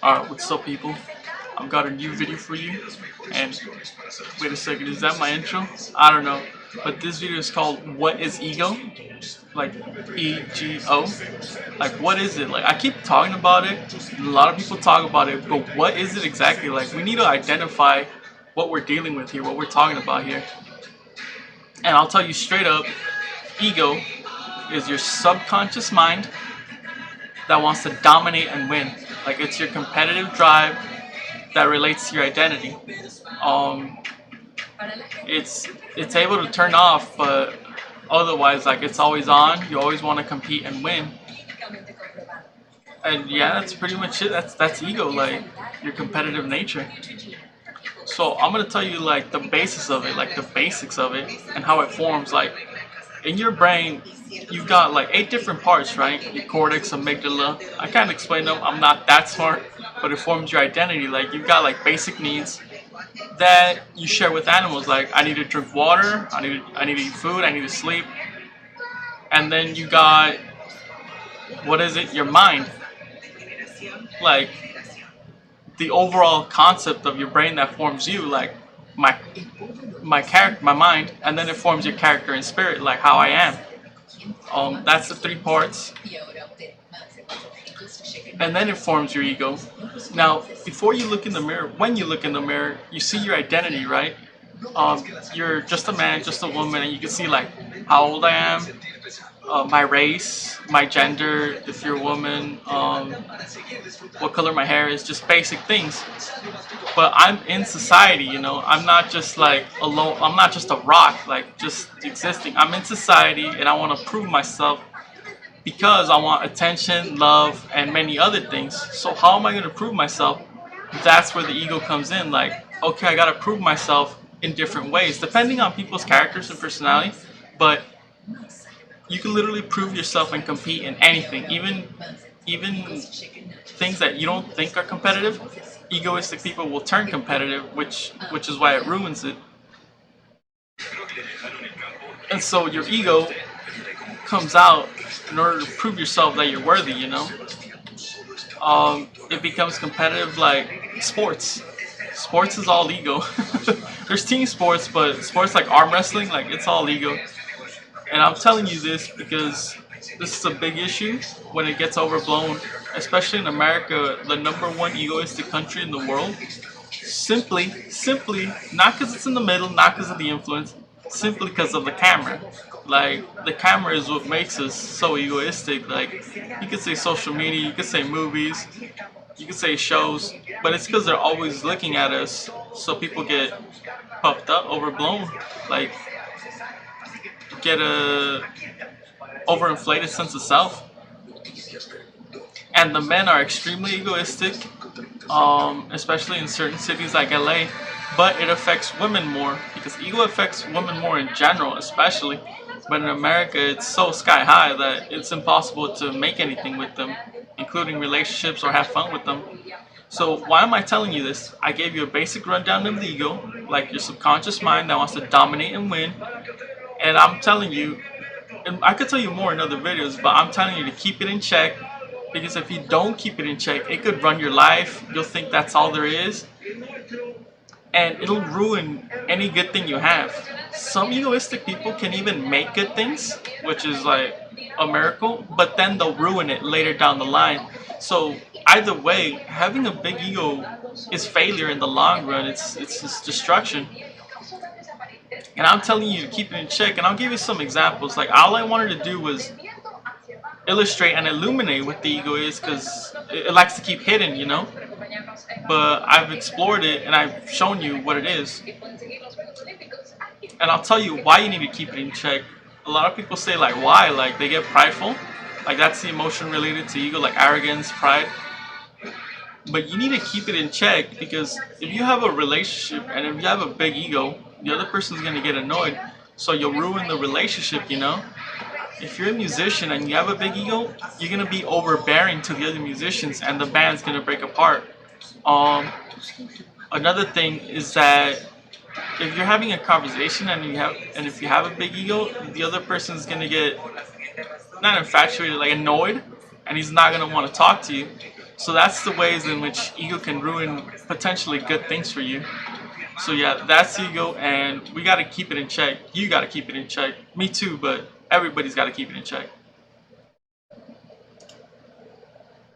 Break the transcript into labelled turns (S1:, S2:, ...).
S1: Alright, what's up people? I've got a new video for you, and wait a second, is that my intro? I don't know, but this video is called What is Ego? Like EGO? Like what is it? Like I keep talking about it, a lot of people talk about it, but what is it exactly? Like we need to identify what we're dealing with here, what we're talking about here. And I'll tell you straight up, ego is your subconscious mind that wants to dominate and win. Like it's your competitive drive that relates to your identity. It's able to turn off, but otherwise, like it's always on. You always want to compete and win. And yeah, that's pretty much it. That's ego, like your competitive nature. So I'm gonna tell you like the basis of it, like the basics of it, and how it forms. Like in your brain, you've got like 8 different parts, right? Your cortex, amygdala. I can't explain them. I'm not that smart, but it forms your identity. Like you've got like basic needs that you share with animals. Like I need to drink water. I need to eat food. I need to sleep. And then you got, what is it? Your mind. Like the overall concept of your brain that forms you. Like my character, my mind, and then it forms your character and spirit, like how I am. That's the 3 parts, and then it forms your ego. Now, before you look in the mirror, when you look in the mirror, you see your identity, right? You're just a man, just a woman, and you can see like how old I am, my race, my gender, if you're a woman, what color my hair is, just basic things. But I'm in society, you know. I'm not just like alone. I'm not just a rock, like just existing. I'm in society, and I want to prove myself because I want attention, love, and many other things. So how am I going to prove myself? That's where the ego comes in. Like, okay, I got to prove myself in different ways, depending on people's characters and personality. But you can literally prove yourself and compete in anything, even things that you don't think are competitive. Egoistic people will turn competitive, which is why it ruins it. And so your ego comes out in order to prove yourself that you're worthy, you know. It becomes competitive like sports. Sports is all ego. There's team sports, but sports like arm wrestling, like it's all ego. And I'm telling you this because this is a big issue when it gets overblown, especially in America, the #1 egoistic country in the world. Simply, not because it's in the middle, not because of the influence, simply because of the camera. Like, the camera is what makes us so egoistic. Like, you could say social media, you could say movies, you could say shows, but it's because they're always looking at us, so people get puffed up, overblown, like, get a overinflated sense of self. And the men are extremely egoistic, especially in certain cities like LA, but it affects women more because ego affects women more in general, especially. But in America, it's so sky high that it's impossible to make anything with them, including relationships or have fun with them. So why am I telling you this? I gave you a basic rundown of the ego, like your subconscious mind that wants to dominate and win. And I'm telling you, and I could tell you more in other videos, but I'm telling you to keep it in check, because if you don't keep it in check, it could run your life. You'll think that's all there is, and it'll ruin any good thing you have. Some egoistic people can even make good things, which is like a miracle, but then they'll ruin it later down the line. So either way, having a big ego is failure in the long run. It's just destruction. And I'm telling you to keep it in check, and I'll give you some examples. Like, all I wanted to do was illustrate and illuminate what the ego is, because it likes to keep hidden, you know. But I've explored it, and I've shown you what it is. And I'll tell you why you need to keep it in check. A lot of people say, like, why? Like, they get prideful. Like, that's the emotion related to ego, like arrogance, pride. But you need to keep it in check, because if you have a relationship and if you have a big ego, the other person's going to get annoyed. So you'll ruin the relationship, you know. If you're a musician and you have a big ego, you're going to be overbearing to the other musicians, and the band's going to break apart. Another thing is that if you're having a conversation and if you have a big ego, the other person's going to get not infatuated, like annoyed, and he's not going to want to talk to you. So that's the ways in which ego can ruin potentially good things for you. So yeah, that's ego, and we got to keep it in check. You got to keep it in check. Me too, but everybody's got to keep it in check.